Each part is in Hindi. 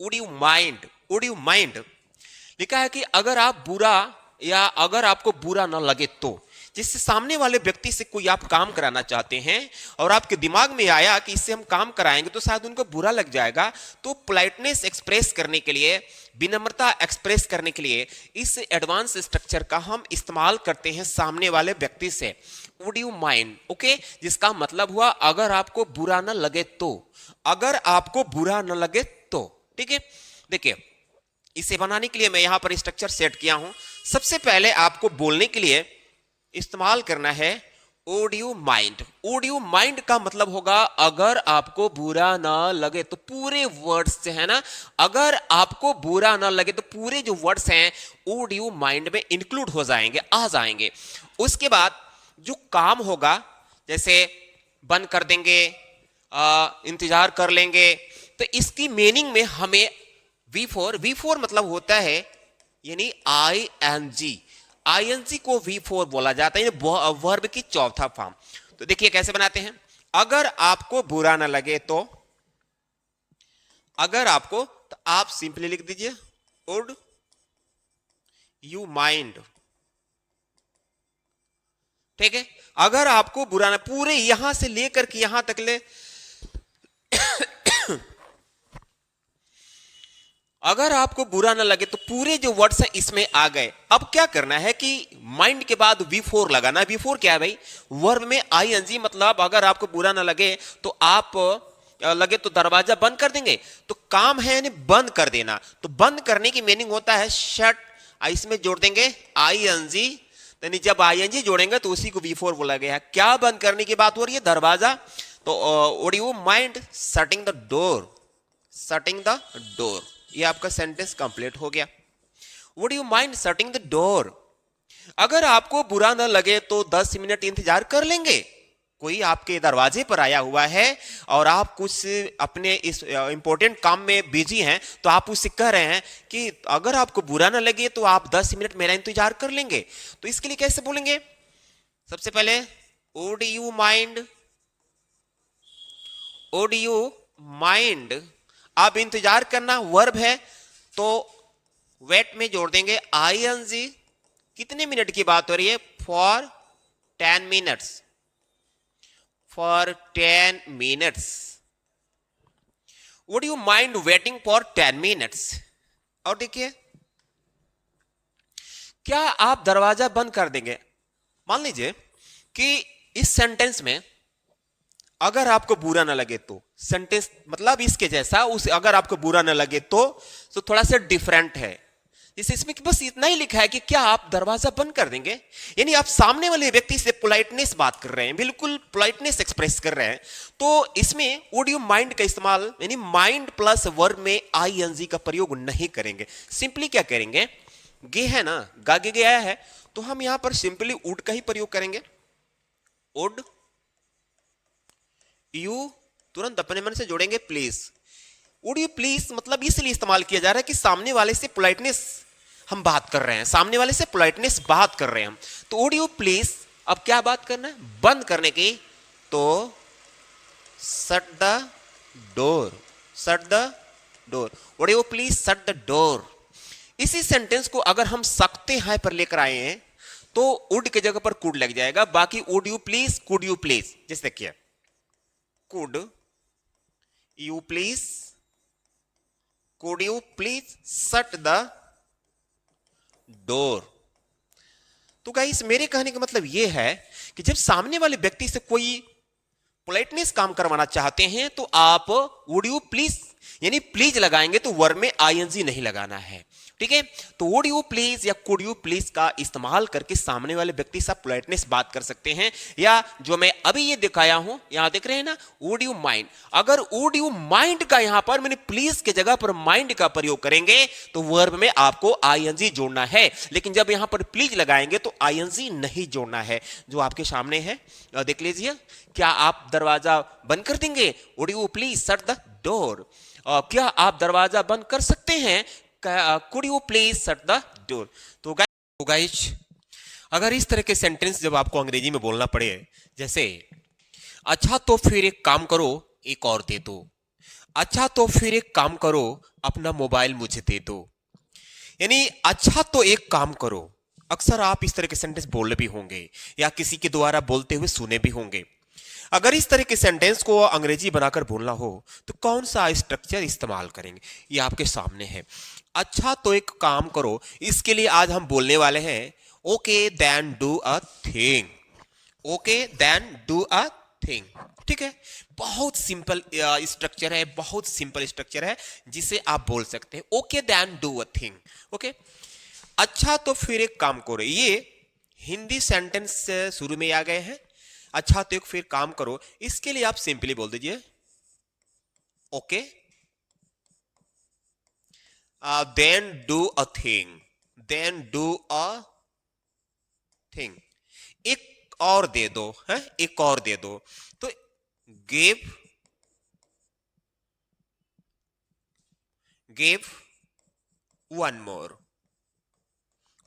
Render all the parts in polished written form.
Would you mind, would you mind लिखा है कि अगर आप बुरा या अगर आपको बुरा ना लगे तो, जिससे सामने वाले व्यक्ति से कोई आप काम कराना चाहते हैं और आपके दिमाग में आया कि इससे हम काम कराएंगे तो शायद उनको बुरा लग जाएगा, तो पोलाइटनेस एक्सप्रेस करने के लिए, विनम्रता एक्सप्रेस करने के लिए इस एडवांस स्ट्रक्चर का हम इस्तेमाल करते हैं सामने वाले व्यक्ति से, वुड यू माइंड। ओके, जिसका मतलब हुआ अगर आपको बुरा ना लगे तो, अगर आपको बुरा ना लगे तो। ठीक है, देखिए इसे बनाने के लिए मैं यहां पर स्ट्रक्चर सेट किया हूं। सबसे पहले आपको बोलने के लिए इस्तेमाल करना है would you mind. Would you mind का मतलब होगा अगर आपको बुरा ना लगे तो, पूरे वर्ड्स से है ना, अगर आपको बुरा ना लगे तो पूरे जो वर्ड्स हैं वुड यू माइंड में इंक्लूड हो जाएंगे, आ जाएंगे। उसके बाद जो काम होगा, जैसे बंद कर देंगे, इंतजार कर लेंगे, तो इसकी मीनिंग में हमें V4 मतलब होता है यानी ING, ING को V4 बोला जाता है, वर्ब की चौथा फॉर्म। तो देखिए कैसे बनाते हैं, अगर आपको बुरा ना लगे तो, अगर आपको, तो आप सिंपली लिख दीजिए वुड यू माइंड। ठीक है, अगर आपको बुरा ना, पूरे यहां से लेकर के यहां तक ले अगर आपको बुरा ना लगे तो पूरे जो वर्ड्स हैं इसमें आ गए। अब क्या करना है कि माइंड के बाद V4 लगाना। V4 क्या है भाई, वर्ब में ING, मतलब अगर आपको बुरा ना लगे तो आप लगे तो दरवाजा बंद कर देंगे, तो काम है यानी बंद कर देना। तो बंद करने की मीनिंग होता है शट, इसमें जोड़ देंगे ING, यानी जब ING जोड़ेंगे तो उसी को V4 बोला गया है। क्या बंद करने की बात हो रही है, दरवाजा। तो would you mind shutting the door, shutting the door, ये आपका सेंटेंस कंप्लीट हो गया। Would you mind shutting the door, अगर आपको बुरा न लगे तो 10 मिनट इंतजार कर लेंगे। कोई आपके दरवाजे पर आया हुआ है और आप कुछ अपने इस इंपॉर्टेंट काम में बिजी हैं, तो आप उससे कह रहे हैं कि अगर आपको बुरा न लगे तो आप 10 मिनट मेरा इंतजार कर लेंगे। तो इसके लिए कैसे बोलेंगे, सबसे पहले would you mind, would you mind, अब इंतजार करना वर्ब है तो वेट में जोड़ देंगे ING, कितने मिनट की बात हो रही है, for 10 minutes, for 10 minutes, would you mind waiting for 10 minutes. और देखिए क्या आप दरवाजा बंद कर देंगे। मान लीजिए कि इस सेंटेंस में अगर आपको बुरा ना लगे तो, सेंटेंस मतलब इसके जैसा, उस अगर आपको बुरा ना लगे तो थोड़ा सा डिफरेंट है। जैसे इसमें बस इतना ही लिखा है कि क्या आप दरवाजा बंद कर देंगे, यानी आप सामने वाले व्यक्ति से पोलाइटनेस बात कर रहे हैं, बिल्कुल पोलाइटनेस एक्सप्रेस कर रहे हैं। तो इसमें वुड यू माइंड का इस्तेमाल, यानी माइंड प्लस वर्ब में ING का प्रयोग नहीं करेंगे। सिंपली क्या करेंगे, गे है ना, गागे गया है, तो हम यहां पर सिंपली वुड का ही प्रयोग करेंगे। वुड यू तुरंत अपने मन से जोड़ेंगे प्लीज। वुड यू प्लीज मतलब इसलिए इस्तेमाल किया जा रहा है कि सामने वाले से पोलाइटनेस हम बात कर रहे हैं, सामने वाले से पोलाइटनेस बात कर रहे हैं हम। तो वुड यू प्लीज, अब क्या बात करना है, बंद करने की, तो shut the door, shut the door, would you please shut the door. इसी सेंटेंस को अगर हम सकते हैं पर लेकर आए हैं तो वुड की जगह पर कुड लग जाएगा। बाकी would you please, could you please, जैसे देखिए could you please, could you please shut the door। तो गाइस मेरे कहने का मतलब यह है कि जब सामने वाले व्यक्ति से कोई पोलाइटनेस काम करवाना चाहते हैं तो आप वुड यू प्लीज यानी प्लीज लगाएंगे, तो वर्ब में ING नहीं लगाना है। ठीक है, तो वुड यू प्लीज या कुड यू प्लीज का इस्तेमाल करके सामने वाले व्यक्ति से पोलाइटनेस बात कर सकते हैं। या जो मैं अभी ये दिखाया हूं, यहां देख रहे हैं ना, वुड यू माइंड, अगर वुड यू माइंड का यहां पर मैंने प्लीज के जगह पर माइंड का प्रयोग करेंगे तो वर्ब में आपको ING जोड़ना है, लेकिन जब यहां पर प्लीज लगाएंगे तो ING नहीं जोड़ना है। जो आपके सामने है देख लीजिए, क्या आप दरवाजा बंद कर देंगे, would you please shut the door. क्या आप दरवाजा बंद कर सकते हैं, could you please shut the door. तो गाइस अगर इस तरह के सेंटेंस जब आपको अंग्रेजी में बोलना पड़े, जैसे अच्छा तो फिर एक काम करो, एक और दे दो, अच्छा तो फिर एक काम करो, अपना मोबाइल मुझे दे दो। यानी अच्छा तो एक काम करो। अक्सर आप इस तरह के सेंटेंस बोले भी होंगे या किसी के द्वारा बोलते हुए सुने भी होंगे। अगर इस तरह के सेंटेंस को अंग्रेजी बनाकर बोलना हो तो कौन सा स्ट्रक्चर इस्तेमाल करेंगे, ये आपके सामने है। अच्छा तो एक काम करो, इसके लिए आज हम बोलने वाले हैं okay then do a thing. Okay then do a thing, ठीक है। बहुत सिंपल स्ट्रक्चर है, बहुत सिंपल स्ट्रक्चर है जिसे आप बोल सकते हैं okay then do a thing. Okay, अच्छा तो फिर एक काम करो, ये हिंदी सेंटेंस शुरू में आ गए हैं। अच्छा तो एक फिर काम करो, इसके लिए आप सिंपली बोल दीजिए okay then do a thing. Then do a thing, एक और दे दो है, एक और दे दो। तो गिव, गिव वन मोर।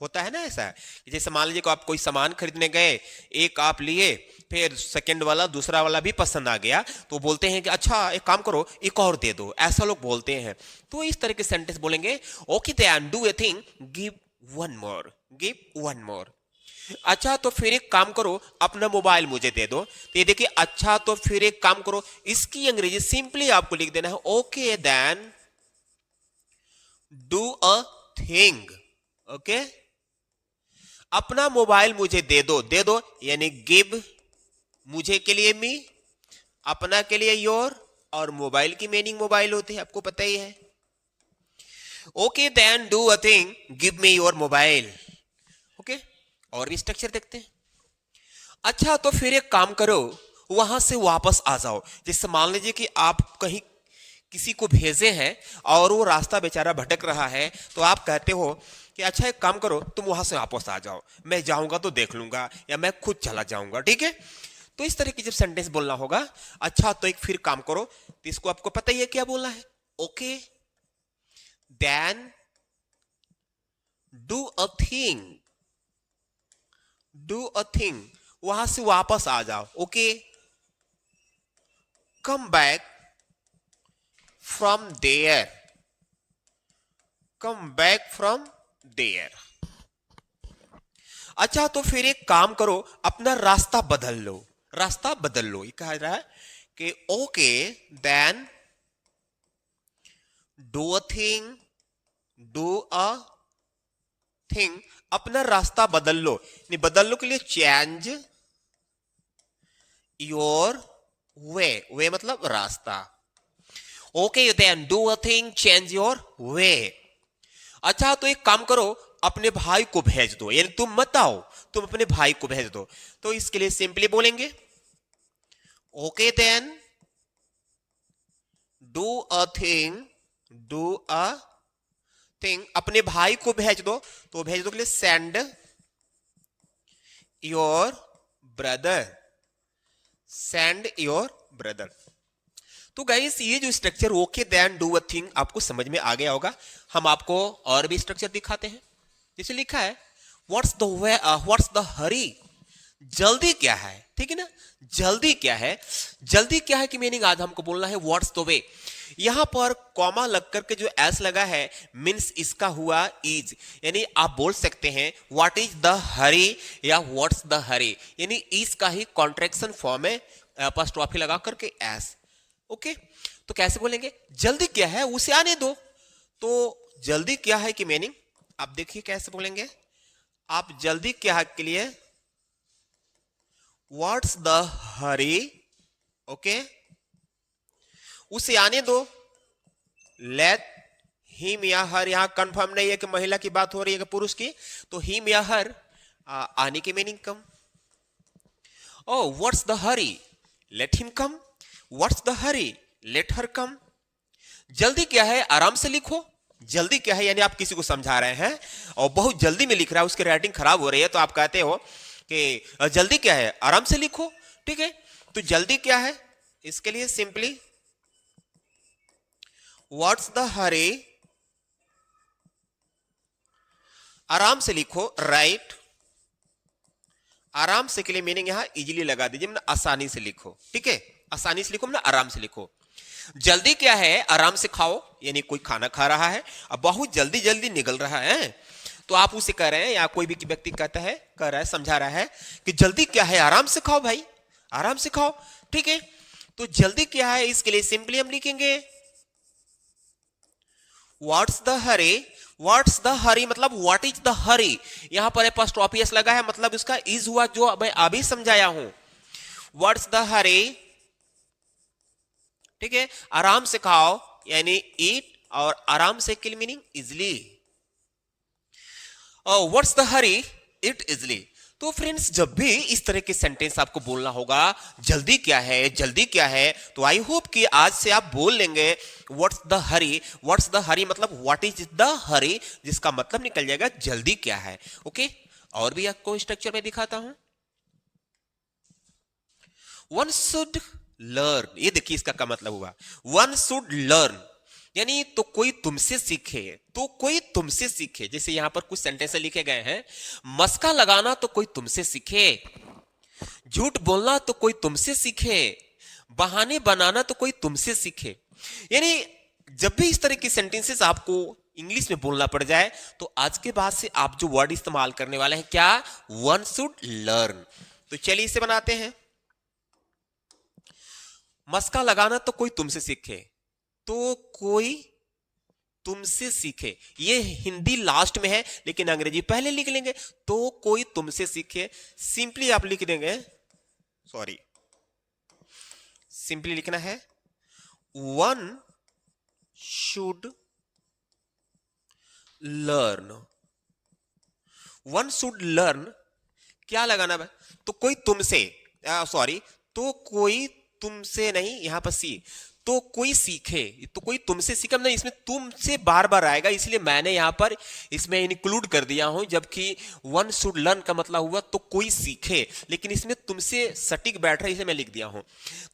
होता है ना ऐसा, जैसे मान लीजिए कि आप कोई सामान खरीदने गए, एक आप लिए, फिर सेकंड वाला दूसरा वाला भी पसंद आ गया, तो बोलते हैं कि अच्छा एक काम करो एक और दे दो, ऐसा लोग बोलते हैं। तो इस तरह के सेंटेंस बोलेंगे okay then do a thing, give one more, give one more. अच्छा तो फिर एक काम करो, अपना मोबाइल मुझे दे दो। तो ये देखिए अच्छा तो फिर एक काम करो, इसकी अंग्रेजी सिंपली आपको लिख देना है okay then do a thing. Okay, अपना मोबाइल मुझे दे दो, दे दो यानी गिव, मुझे के लिए मी, अपना के लिए योर, और मोबाइल की मीनिंग मोबाइल होती है, आपको पता ही है। Okay then do a thing, give me your mobile. Okay, और भी स्ट्रक्चर देखते हैं। अच्छा तो फिर एक काम करो, वहां से वापस आ जाओ। जैसे मान लीजिए कि आप कहीं किसी को भेजे हैं और वो रास्ता बेचारा भटक रहा है, तो आप कहते हो कि अच्छा एक काम करो, तुम वहां से वापस आ जाओ, मैं जाऊंगा तो देख लूंगा या मैं खुद चला जाऊंगा, ठीक है। तो इस तरह की जब सेंटेंस बोलना होगा, अच्छा तो एक फिर काम करो, तो इसको आपको पता ही है क्या बोलना है, okay then do a thing, do a thing, वहां से वापस आ जाओ। Okay, come back from there, come back from there. अच्छा तो फिर एक काम करो, अपना रास्ता बदल लो, रास्ता बदल लो। ये कहा जा रहा है कि okay then do a thing, do a thing, अपना रास्ता बदल लो। नहीं, बदल लो के लिए चेंज योर वे, वे मतलब रास्ता। Okay then do a thing, change your way. अच्छा तो एक काम करो, अपने भाई को भेज दो, यानी तुम मत आओ, तुम अपने भाई को भेज दो। तो इसके लिए सिंपली बोलेंगे okay then do a thing, do a thing, अपने भाई को भेज दो। तो भेज दो के लिए send your brother, send your brother. तो गाइस ये जो structure okay then do a thing आपको समझ में आ गया होगा। हम आपको और भी स्ट्रक्चर दिखाते हैं। जैसे लिखा है what's the way, what's the hurry, जल्दी क्या है, ठीक है ना। जल्दी क्या है, जल्दी क्या है की मीनिंग आज हमको बोलना है व्हाट्स द वे। यहां पर कॉमा लग करके जो एस लगा है मीन्स इसका हुआ इज, यानी आप बोल सकते हैं व्हाट इज द हरी या व्हाट्स द हरी, यानी इज का ही कॉन्ट्रैक्शन फॉर्म है अपॉस्ट्रोफी लगा करके एस। ओके, तो कैसे बोलेंगे, जल्दी क्या है उसे आने दो। तो जल्दी क्या है की मीनिंग आप देखिए कैसे बोलेंगे। आप जल्दी क्या है के लिए व्हाट्स द हरी, ओके, उसे आने दो। लेट हिम या हर, यहां कंफर्म नहीं है कि महिला की बात हो रही है कि पुरुष की, तो हिम या हर आने की meaning come. Oh what's the hurry, let him come, what's the hurry, let her come. जल्दी क्या है, आराम से लिखो। जल्दी क्या है यानी आप किसी को समझा रहे हैं और बहुत जल्दी में लिख रहा है, उसकी राइटिंग खराब हो रही है, तो आप कहते हो कि जल्दी क्या है, आराम से लिखो, ठीक है। तो जल्दी क्या है, इसके लिए सिंपली व्हाट्स द हरी, आराम से लिखो, राइट। आराम से के लिए मीनिंग यहां इजीली लगा दीजिए, मतलब आसानी से लिखो, ठीक है। आसानी से लिखो मतलब आराम से लिखो। जल्दी क्या है, आराम से खाओ, यानी कोई खाना खा रहा है अब बहुत जल्दी जल्दी निकल रहा है, तो आप उसे कह रहे हैं या कोई भी व्यक्ति कहता है, कह रहा है, समझा रहा है कि जल्दी क्या है, आराम से खाओ भाई, आराम से खाओ। ठीक है, तो जल्दी क्या है, इसके लिए सिंपली हम लिखेंगे what's the hurry. What's the hurry मतलब व्हाट इज द हरी, यहां पर एपोस्ट्रोफी एस लगा है, मतलब इसका इज हुआ जो मैं अभी समझाया हूं। व्हाट्स द हरी, ठीक है, आराम से खाओ यानी ईट, और आराम से kill meaning easily. What's the hurry, it easily. तो फ्रेंड्स जब भी इस तरह के सेंटेंस आपको बोलना होगा, जल्दी क्या है, जल्दी क्या है, तो आई होप कि आज से आप बोल लेंगे what's the hurry. What's the hurry मतलब व्हाट इज द हरी, जिसका मतलब निकल जाएगा जल्दी क्या है। ओके, और भी आपको स्ट्रक्चर में दिखाता हूं। वन शुड लर्न, ये देखिए इसका क्या मतलब हुआ, वन शुड लर्न यानी तो कोई तुमसे सीखे, तो कोई तुमसे सीखे। जैसे यहां पर कुछ सेंटेंस लिखे गए हैं, मस्का लगाना तो कोई तुमसे सीखे, झूठ बोलना तो कोई तुमसे सीखे, बहाने बनाना तो कोई तुमसे सीखे। यानी जब भी इस तरह की सेंटेंसेस आपको इंग्लिश में बोलना पड़ जाए, तो आज के बाद से आप जो वर्ड इस्तेमाल करने वाले हैं क्या, वन शुड लर्न। तो चलिए इसे बनाते हैं। मस्का लगाना तो कोई तुमसे सीखे, तो कोई तुमसे सीखे, ये हिंदी लास्ट में है लेकिन अंग्रेजी पहले लिख लेंगे, तो कोई तुमसे सीखे। सिंपली आप लिख देंगे, सॉरी, सिंपली लिखना है one should learn. One should learn क्या लगाना है, तो कोई तुमसे, सॉरी, तो कोई तुमसे नहीं, यहां पर सी, तो कोई सीखे, तो कोई तुमसे सीखे नहीं, इसमें तुमसे बार बार आएगा, इसलिए मैंने यहां पर इसमें इंक्लूड कर दिया हूं। जबकि वन शुड लर्न का मतलब हुआ तो कोई सीखे, लेकिन इसमें तुमसे सटीक बैठ रहा है, इसे मैं लिख दिया हूं।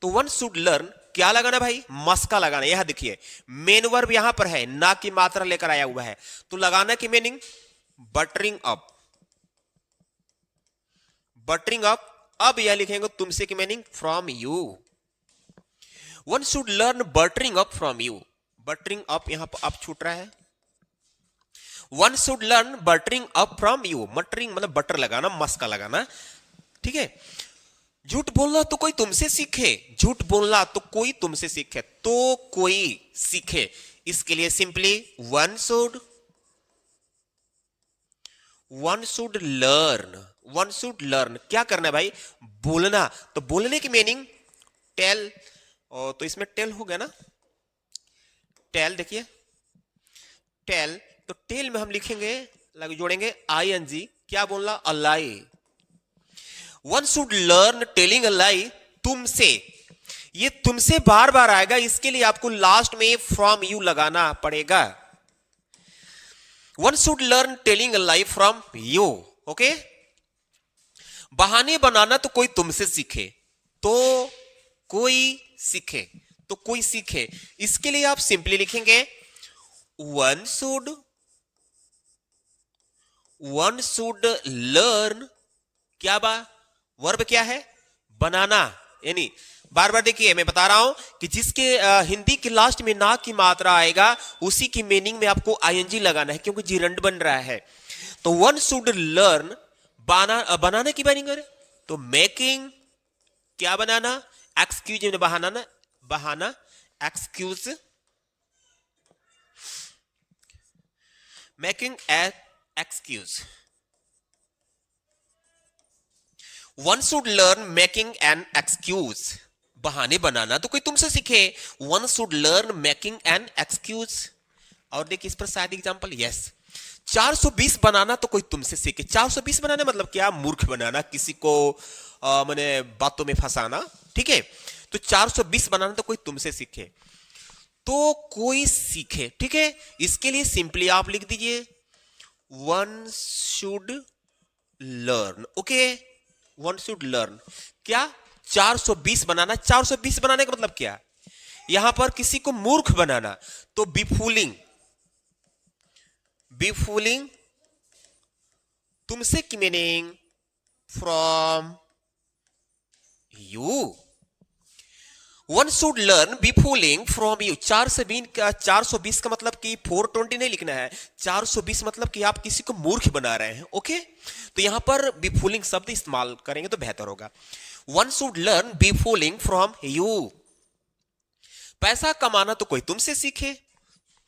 तो वन शुड लर्न क्या लगाना भाई, मस्का लगाना। यह देखिए मेन वर्ब यहां पर है, ना की मात्रा लेकर आया हुआ है, तो लगाना की meaning buttering up, buttering up. अब यह लिखेंगे तुमसे की meaning from you. One should learn buttering up from you, buttering up यहां पर अप छूट रहा है। One should learn buttering up from you, buttering मतलब बटर लगाना, मस्का लगाना। ठीक है, झूठ बोलना तो कोई तुमसे सीखे, झूठ बोलना तो कोई तुमसे सीखे, तो कोई सीखे, इसके लिए simply one should learn. One should learn क्या करना है भाई, बोलना, तो बोलने की मीनिंग टेल, और तो इसमें टेल हो गया ना, टेल देखिए टेल, तो टेल में हम लिखेंगे, जोड़ेंगे आई एन जी, क्या बोलना, a lie. One should learn telling a lie, तुमसे, ये तुमसे बार बार आएगा, इसके लिए आपको लास्ट में फ्रॉम यू लगाना पड़ेगा। One should learn telling a lie from you. Okay, बहाने बनाना तो कोई तुमसे सीखे, तो कोई सीखे, तो कोई सीखे, इसके लिए आप सिंपली लिखेंगे वन शुड लर्न, क्या बा, वर्ब क्या है, बनाना। यानी बार बार देखिए मैं बता रहा हूं कि जिसके हिंदी के लास्ट में ना की मात्रा आएगा, उसी की मीनिंग में आपको आईएनजी लगाना है, क्योंकि जिरंड बन रहा है। तो वन शुड लर्न बनाना की मीनिंग है, तो मेकिंग, क्या बनाना, एक्सक्यूज में बहाना ना, बहाना, excuse, making excuse. One should learn making an excuse, बहाने बनाना तो कोई तुमसे सीखे, one should learn making an excuse. और देखिए इस पर शायद एग्जांपल, यस, 420 बनाना तो कोई तुमसे सीखे। 420 बनाना मतलब क्या, मूर्ख बनाना, किसी को मैंने बातों में फंसाना। ठीक है, तो 420 बनाना तो कोई तुमसे सीखे, तो कोई सीखे। ठीक है, इसके लिए सिंपली आप लिख दीजिए one should learn. Okay, one should learn क्या, 420 बनाना। 420 बनाने का मतलब क्या, यहां पर किसी को मूर्ख बनाना, तो बिफूलिंग, बिफूलिंग, तुमसे की meaning from you. One should learn befooling from you. 420 का मतलब कि 420 नहीं लिखना है, 420 मतलब कि आप किसी को मूर्ख बना रहे हैं। ओके, तो यहां पर बी फूलिंग शब्द इस्तेमाल करेंगे तो बेहतर होगा। One should learn befooling from you. पैसा कमाना तो कोई तुमसे सीखे,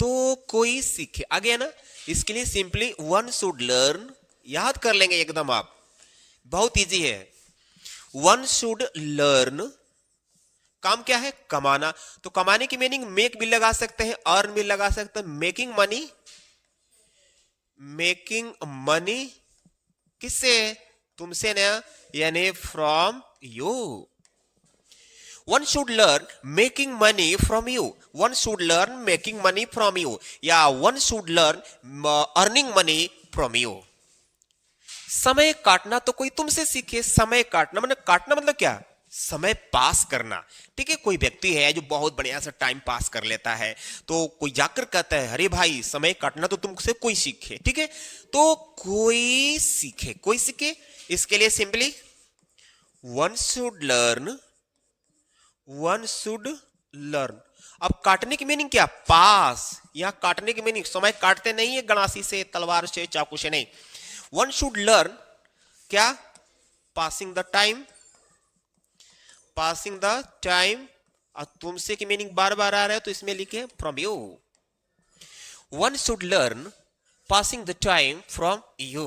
तो कोई सीखे, आ गया ना। इसके लिए सिंपली वन शुड लर्न याद कर लेंगे एकदम आप, बहुत इजी है। वन शुड लर्न, काम क्या है? कमाना। तो कमाने की मीनिंग मेक भी लगा सकते हैं, अर्न भी लगा सकते हैं। मेकिंग मनी, मेकिंग मनी किससे? तुमसे ना, यानी from you. One should learn making money from you, one should learn making money from you, या one should learn earning money from you. समय काटना तो कोई तुमसे सीखे। समय काटना मतलब, काटना मतलब क्या? समय पास करना। ठीक है, कोई व्यक्ति है जो बहुत बढ़िया से टाइम पास कर लेता है, तो कोई जाकर कहता है अरे भाई समय काटना तो तुमसे कोई सीखे। ठीक है, तो कोई सीखे, कोई सीखे। इसके लिए simply one should learn, one should learn. अब काटने की मीनिंग क्या? पास। यहां काटने की मीनिंग समय काटते नहीं है गणासी से, तलवार से, चाकू से नहीं। वन शुड लर्न क्या? Passing the time, passing the time. और तुमसे की मीनिंग बार बार आ रहा है तो इसमें लिखे from you. One should learn passing the time from you.